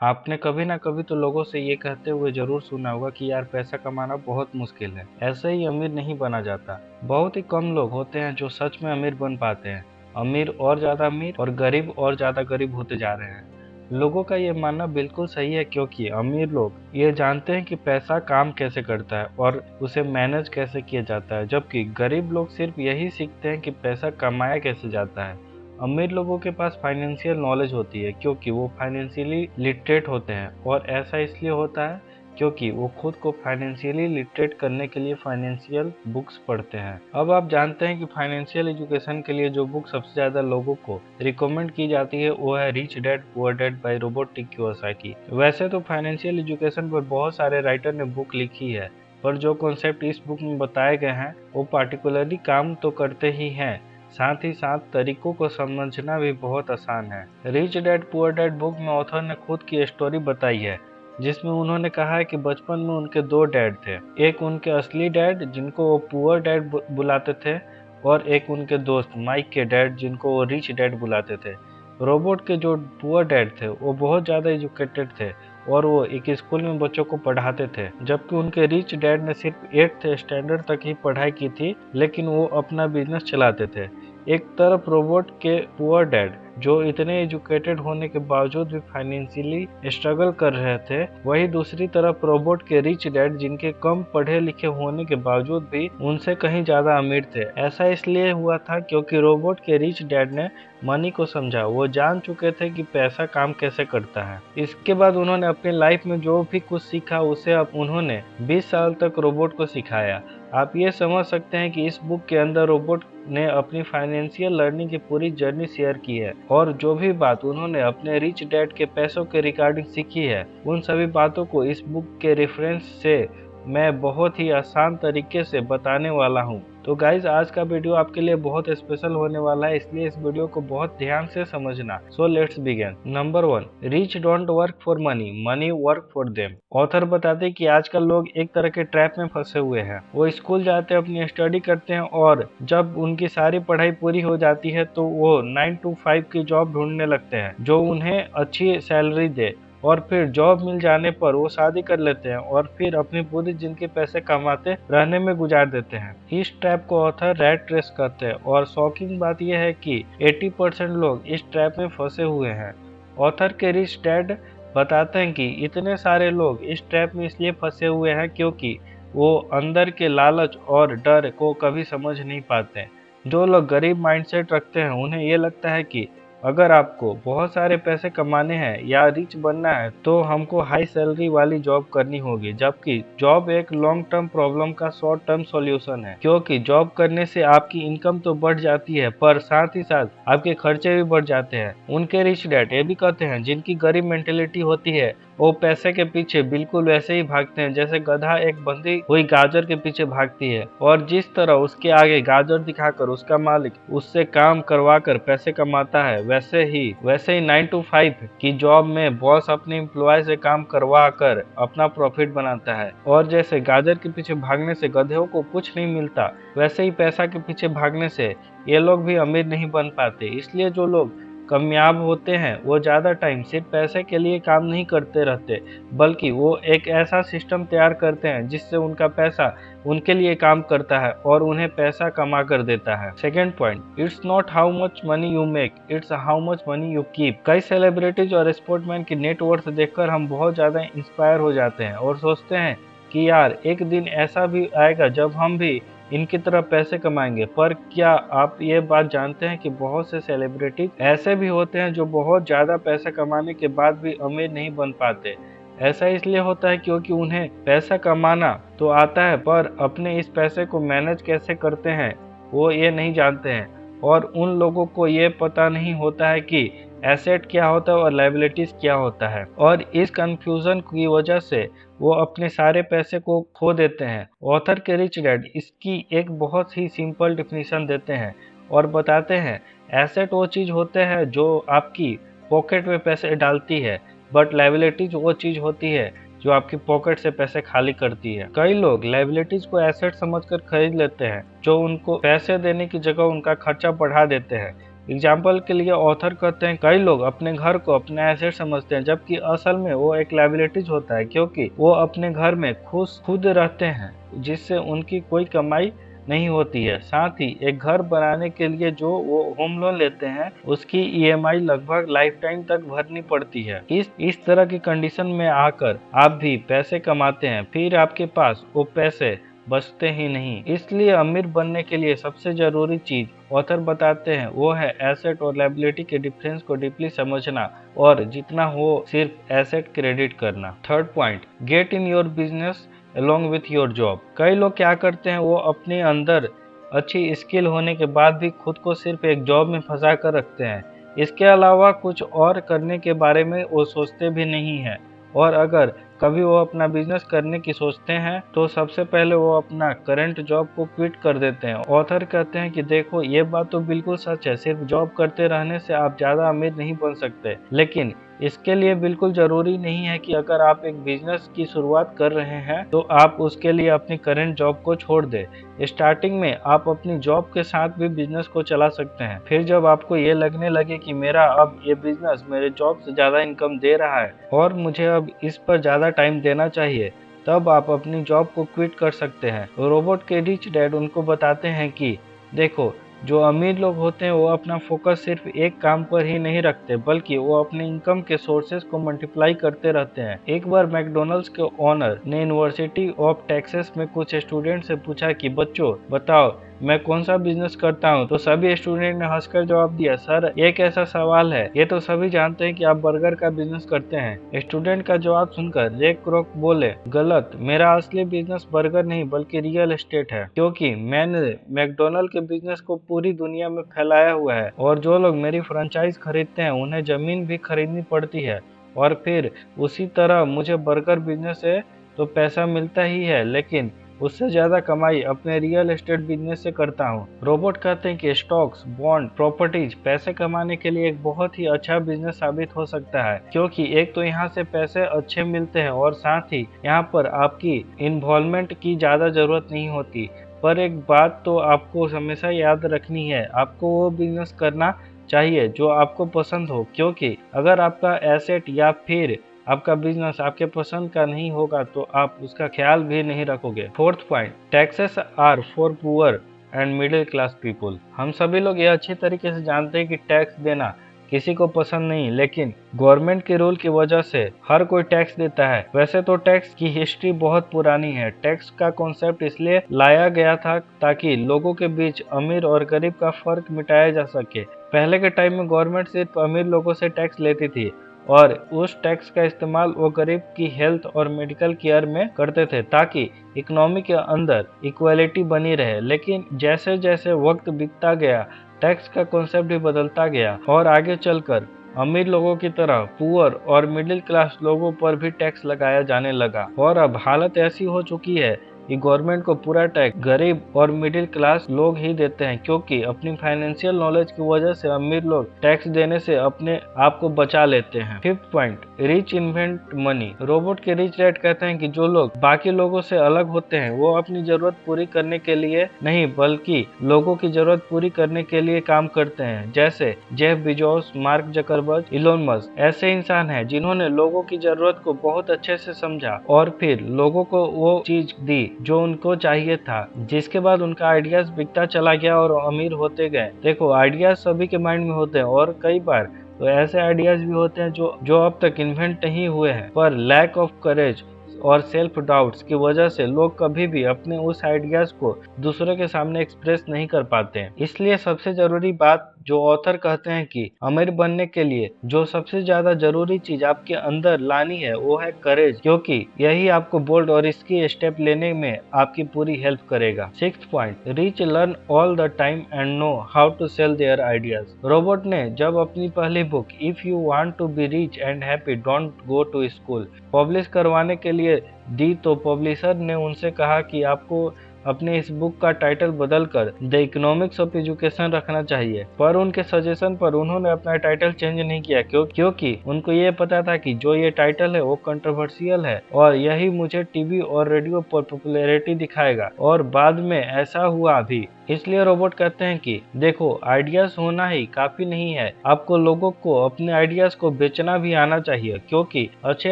आपने कभी ना कभी तो लोगों से ये कहते हुए जरूर सुना होगा कि यार पैसा कमाना बहुत मुश्किल है, ऐसे ही अमीर नहीं बना जाता। बहुत ही कम लोग होते हैं जो सच में अमीर बन पाते हैं। अमीर और ज्यादा अमीर और गरीब और ज्यादा गरीब होते जा रहे हैं। लोगों का ये मानना बिल्कुल सही है, क्योंकि अमीर लोग ये जानते हैं कि पैसा काम कैसे करता है और उसे मैनेज कैसे किया जाता है, जबकि गरीब लोग सिर्फ यही सीखते हैं कि पैसा कमाया कैसे जाता है। अमीर लोगों के पास फाइनेंशियल नॉलेज होती है क्योंकि वो फाइनेंशियली लिटरेट होते हैं, और ऐसा इसलिए होता है क्योंकि वो खुद को फाइनेंशियली लिटरेट करने के लिए फाइनेंशियल बुक्स पढ़ते हैं। अब आप जानते हैं कि फाइनेंशियल एजुकेशन के लिए जो बुक सबसे ज़्यादा लोगों को रिकमेंड की जाती है वो है rich dad poor dad by Robert T Kiyosaki. वैसे तो फाइनेंशियल एजुकेशन पर बहुत सारे राइटर ने बुक लिखी है, पर जो कॉन्सेप्ट इस बुक में बताए गए हैं वो पार्टिकुलरली काम तो करते ही हैं, साथ ही साथ तरीकों को समझना भी बहुत आसान है। Rich dad poor dad book में ऑथर ने खुद की स्टोरी बताई है, जिसमें उन्होंने कहा है कि बचपन में उनके दो डैड थे। एक उनके असली डैड जिनको वो पुअर डैड बुलाते थे, और एक उनके दोस्त माइक के डैड जिनको वो रिच डैड बुलाते थे। रोबोट के जो पुअर डैड थे वो बहुत ज़्यादा एजुकेटेड थे और वो एक स्कूल में बच्चों को पढ़ाते थे, जबकि उनके रिच डैड ने सिर्फ 8th स्टैंडर्ड तक ही पढ़ाई की थी, लेकिन वो अपना बिजनेस चलाते थे। एक तरफ रोबोट के पुअर डैड जो इतने एजुकेटेड होने के बावजूद भी फाइनेंशियली स्ट्रगल कर रहे थे, वही दूसरी तरफ रोबोट के रिच डैड जिनके कम पढ़े लिखे होने के बावजूद भी उनसे कहीं ज्यादा अमीर थे। ऐसा इसलिए हुआ था क्योंकि रोबोट के रिच डैड ने मनी को समझा, वो जान चुके थे कि पैसा काम कैसे करता है। इसके बाद उन्होंने अपनी लाइफ में जो भी कुछ सीखा उसे अब उन्होंने 20 साल तक रोबोट को सिखाया। आप ये समझ सकते हैं कि इस बुक के अंदर रोबोट ने अपनी फाइनेंशियल लर्निंग की पूरी जर्नी शेयर की है, और जो भी बात उन्होंने अपने रिच डैड के पैसों के रिगार्डिंग सीखी है उन सभी बातों को इस बुक के रेफरेंस से मैं बहुत ही आसान तरीके से बताने वाला हूँ। तो गाइज, आज का वीडियो आपके लिए बहुत स्पेशल होने वाला है, इसलिए इस वीडियो को बहुत ध्यान से समझना। So let's begin. Number 1, rich don't work for money, money work for them. Author बताते हैं कि आजकल लोग एक तरह के ट्रैप में फंसे हुए हैं। वो स्कूल जाते हैं, अपनी स्टडी करते हैं, और जब उनकी सारी पढ़ाई पूरी हो जाती है तो वो 9 to 5 की जॉब ढूंढने लगते हैं जो उन्हें अच्छी सैलरी दे, और फिर जॉब मिल जाने पर वो शादी कर लेते हैं और फिर अपनी पूरी जिंदगी पैसे कमाते रहने में गुजार देते हैं। इस ट्रैप को ऑथर रैट रेस कहते हैं, और शॉकिंग बात यह है कि 80% लोग इस ट्रैप में फंसे हुए हैं। ऑथर के रिच डैड बताते हैं कि इतने सारे लोग इस ट्रैप में इसलिए फंसे हुए हैं क्योंकि वो अंदर के लालच और डर को कभी समझ नहीं पाते। जो लोग गरीब माइंडसेट रखते हैं उन्हें ये लगता है कि अगर आपको बहुत सारे पैसे कमाने हैं या रिच बनना है तो हमको हाई सैलरी वाली जॉब करनी होगी, जबकि जॉब एक लॉन्ग टर्म प्रॉब्लम का शॉर्ट टर्म सॉल्यूशन है। क्योंकि जॉब करने से आपकी इनकम तो बढ़ जाती है, पर साथ ही साथ आपके खर्चे भी बढ़ जाते हैं। उनके रिच डैड ये भी कहते हैं जिनकी गरीब मेंटेलिटी होती है वो पैसे के पीछे बिल्कुल वैसे ही भागते हैं जैसे गधा एक बंधी हुई गाजर के पीछे भागती है, और जिस तरह उसके आगे गाजर दिखाकर उसका मालिक उससे काम करवा कर पैसे कमाता है, वैसे ही 9 to 5 की जॉब में बॉस अपने एम्प्लॉय से काम करवा कर अपना प्रॉफिट बनाता है। और जैसे गाजर के पीछे भागने से गधों को कुछ नहीं मिलता, वैसे ही पैसा के पीछे भागने से ये लोग भी अमीर नहीं बन पाते। इसलिए जो लोग कामयाब होते हैं वो ज़्यादा टाइम सिर्फ पैसे के लिए काम नहीं करते रहते, बल्कि वो एक ऐसा सिस्टम तैयार करते हैं जिससे उनका पैसा उनके लिए काम करता है और उन्हें पैसा कमा कर देता है। Second point, it's not how much money you make, it's how much money you keep. कई सेलिब्रिटीज और स्पोर्ट्समैन की नेटवर्थ देखकर हम बहुत ज़्यादा इंस्पायर हो जाते हैं और सोचते हैं कि यार एक दिन ऐसा भी आएगा जब हम भी इनकी तरह पैसे कमाएंगे। पर क्या आप ये बात जानते हैं कि बहुत से सेलिब्रिटी ऐसे भी होते हैं जो बहुत ज़्यादा पैसा कमाने के बाद भी अमीर नहीं बन पाते। ऐसा इसलिए होता है क्योंकि उन्हें पैसा कमाना तो आता है, पर अपने इस पैसे को मैनेज कैसे करते हैं वो ये नहीं जानते हैं, और उन लोगों को ये पता नहीं होता है कि एसेट क्या होता है और लायबिलिटीज क्या होता है, और इस कंफ्यूजन की वजह से वो अपने सारे पैसे को खो देते हैं। ऑथर के रिच डैड इसकी एक बहुत ही सिंपल डिफिनीशन देते हैं और बताते हैं एसेट वो चीज़ होते हैं जो आपकी पॉकेट में पैसे डालती है, बट लायबिलिटीज वो चीज़ होती है जो आपकी पॉकेट से पैसे खाली करती है। कई लोग लायबिलिटीज को एसेट समझकर खरीद लेते हैं जो उनको पैसे देने की जगह उनका खर्चा बढ़ा देते हैं। एग्जाम्पल के लिए ऑथर कहते हैं कई लोग अपने घर को अपना एसेट समझते हैं, जबकि असल में वो एक लायबिलिटीज होता है, क्योंकि वो अपने घर में खुद रहते हैं, जिससे उनकी कोई कमाई नहीं होती है। साथ ही एक घर बनाने के लिए जो वो होम लोन लेते हैं, उसकी ईएमआई लगभग लाइफ टाइम तक भरनी पड़ती है। इस तरह की कंडीशन में आकर आप भी पैसे कमाते हैं, फिर आपके पास वो पैसे बचते ही नहीं। इसलिए अमीर बनने के लिए सबसे जरूरी चीज ऑथर बताते हैं वो है एसेट और लायबिलिटी के डिफरेंस को डीपली समझना, और जितना हो सिर्फ एसेट क्रेडिट करना। Third point, get in your business along with your job। कई लोग क्या करते हैं, वो अपने अंदर अच्छी स्किल होने के बाद भी खुद को सिर्फ एक जॉब में फंसा कर रखते हैं। इसके अलावा कुछ और करने के बारे में वो सोचते भी नहीं है, और अगर कभी वो अपना बिजनेस करने की सोचते हैं तो सबसे पहले वो अपना करंट जॉब को क्विट कर देते हैं। ऑथर कहते हैं कि देखो, ये बात तो बिल्कुल सच है, सिर्फ जॉब करते रहने से आप ज्यादा अमीर नहीं बन सकते, लेकिन इसके लिए बिल्कुल जरूरी नहीं है कि अगर आप एक बिजनेस की शुरुआत कर रहे हैं तो आप उसके लिए अपनी करंट जॉब को छोड़ दें। स्टार्टिंग में आप अपनी जॉब के साथ भी बिजनेस को चला सकते हैं। फिर जब आपको ये लगने लगे कि मेरा अब ये बिजनेस मेरे जॉब से ज्यादा इनकम दे रहा है और मुझे अब इस पर ज्यादा टाइम देना चाहिए, तब आप अपनी जॉब को क्विट कर सकते हैं। रोबोट के रिच डैड उनको बताते हैं कि देखो, जो अमीर लोग होते हैं वो अपना फोकस सिर्फ एक काम पर ही नहीं रखते, बल्कि वो अपने इनकम के सोर्सेज को मल्टीप्लाई करते रहते हैं। एक बार मैकडोनल्ड्स के ओनर ने यूनिवर्सिटी ऑफ टेक्सास में कुछ स्टूडेंट से पूछा कि बच्चों बताओ, मैं कौन सा बिजनेस करता हूँ? तो सभी स्टूडेंट ने हंसकर जवाब दिया, सर ये कैसा सवाल है, ये तो सभी जानते हैं कि आप बर्गर का बिजनेस करते हैं। स्टूडेंट का जवाब सुनकर रे क्रॉक बोले, गलत, मेरा असली बिजनेस बर्गर नहीं बल्कि रियल एस्टेट है, क्योंकि मैंने मैकडोनल्ड के बिजनेस को पूरी दुनिया में फैलाया हुआ है, और जो लोग मेरी फ्रेंचाइज खरीदते हैं उन्हें जमीन भी खरीदनी पड़ती है, और फिर उसी तरह मुझे बर्गर बिजनेस से तो पैसा मिलता ही है, लेकिन उससे ज्यादा कमाई अपने रियल एस्टेट बिजनेस से करता हूँ। रोबोट कहते हैं कि स्टॉक्स, बॉन्ड, प्रॉपर्टीज पैसे कमाने के लिए एक बहुत ही अच्छा बिजनेस साबित हो सकता है, क्योंकि एक तो यहाँ से पैसे अच्छे मिलते हैं और साथ ही यहाँ पर आपकी इन्वॉल्वमेंट की ज्यादा जरूरत नहीं होती। पर एक बात तो आपको हमेशा याद रखनी है, आपको वो बिजनेस करना चाहिए जो आपको पसंद हो, क्योंकि अगर आपका एसेट या फिर आपका बिजनेस आपके पसंद का नहीं होगा तो आप उसका ख्याल भी नहीं रखोगे। Fourth point, taxes are for poor and middle class people. हम सभी लोग ये अच्छी तरीके से जानते हैं कि टैक्स देना किसी को पसंद नहीं, लेकिन गवर्नमेंट के रूल की वजह से हर कोई टैक्स देता है। वैसे तो टैक्स की हिस्ट्री बहुत पुरानी है। टैक्स का कॉन्सेप्ट इसलिए लाया गया था ताकि लोगों के बीच अमीर और गरीब का फर्क मिटाया जा सके। पहले के टाइम में गवर्नमेंट सिर्फ अमीर लोगों से टैक्स लेती थी, और उस टैक्स का इस्तेमाल वो गरीब की हेल्थ और मेडिकल केयर में करते थे, ताकि इकोनॉमी के अंदर इक्वालिटी बनी रहे। लेकिन जैसे जैसे वक्त बीतता गया, टैक्स का कॉन्सेप्ट भी बदलता गया, और आगे चलकर अमीर लोगों की तरह पुअर और मिडिल क्लास लोगों पर भी टैक्स लगाया जाने लगा। और अब हालत ऐसी हो चुकी है कि गवर्नमेंट को पूरा टैक्स गरीब और मिडिल क्लास लोग ही देते हैं, क्योंकि अपनी फाइनेंशियल नॉलेज की वजह से अमीर लोग टैक्स देने से अपने आप को बचा लेते हैं। Fifth point, rich invent money. Robot के रिच डैड कहते हैं कि जो लोग बाकी लोगों से अलग होते हैं वो अपनी जरूरत पूरी करने के लिए नहीं बल्कि लोगों की जरूरत पूरी करने के लिए काम करते हैं। जैसे Jeff Bezos, mark Zuckerberg, Elon Musk ऐसे इंसान हैं जिन्होंने लोगों की जरूरत को बहुत अच्छे से समझा और फिर लोगों को वो चीज दी जो उनको चाहिए था, जिसके बाद उनका आइडियाज बिकता चला गया और अमीर होते गए। देखो, आइडियाज सभी के माइंड में होते हैं, और कई बार तो ऐसे आइडियाज भी होते हैं जो अब तक इन्वेंट नहीं हुए हैं, पर लैक ऑफ करेज और सेल्फ डाउट्स की वजह से लोग कभी भी अपने उस आइडियाज को दूसरों के सामने एक्सप्रेस नहीं कर पाते हैं। इसलिए सबसे जरूरी बात जो ऑथर कहते हैं कि अमीर बनने के लिए जो सबसे ज्यादा जरूरी चीज आपके अंदर लानी है वो है करेज, क्योंकि यही आपको बोल्ड और रिस्की स्टेप लेने में आपकी पूरी हेल्प करेगा। Sixth point, rich learn all the time and know how to sell their ideas. Robert ने जब अपनी पहली book if you want to be rich and happy don't go to school publish करवाने के लिए दी, तो पब्लिशर ने उनसे कहा कि आपको अपने इस बुक का टाइटल बदलकर द इकोनॉमिक्स ऑफ एजुकेशन रखना चाहिए, पर उनके सजेशन पर उन्होंने अपना टाइटल चेंज नहीं किया क्योंकि उनको ये पता था कि जो ये टाइटल है वो कंट्रोवर्शियल है और यही मुझे टीवी और रेडियो पर पॉपुलैरिटी दिखाएगा। और बाद में ऐसा हुआ भी। इसलिए रोबोट कहते हैं कि देखो, आइडियाज होना ही काफी नहीं है, आपको लोगों को अपने आइडियाज को बेचना भी आना चाहिए, क्योंकि अच्छे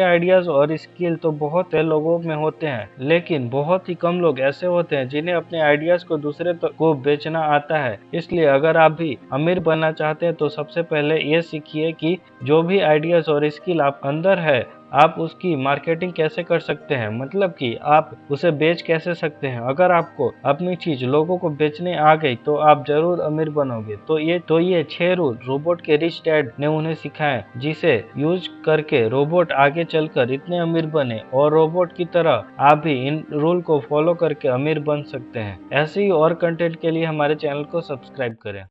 आइडियाज और स्किल तो बहुत से लोगों में होते हैं, लेकिन बहुत ही कम लोग ऐसे होते हैं जिन्हें अपने आइडियाज को दूसरे को बेचना आता है। इसलिए अगर आप भी अमीर बनना चाहते हैं तो सबसे पहले ये सीखिए कि जो भी आइडियाज और स्किल आप अंदर है, आप उसकी मार्केटिंग कैसे कर सकते हैं, मतलब कि आप उसे बेच कैसे सकते हैं। अगर आपको अपनी चीज लोगों को बेचने आ गई तो आप जरूर अमीर बनोगे। तो ये 6 रूल रोबोट के रिच डैड ने उन्हें सिखाए, जिसे यूज करके रोबोट आगे चलकर इतने अमीर बने और रोबोट की तरह आप भी इन रूल को फॉलो करके अमीर बन सकते हैं। ऐसे ही और कंटेंट के लिए हमारे चैनल को सब्सक्राइब करें।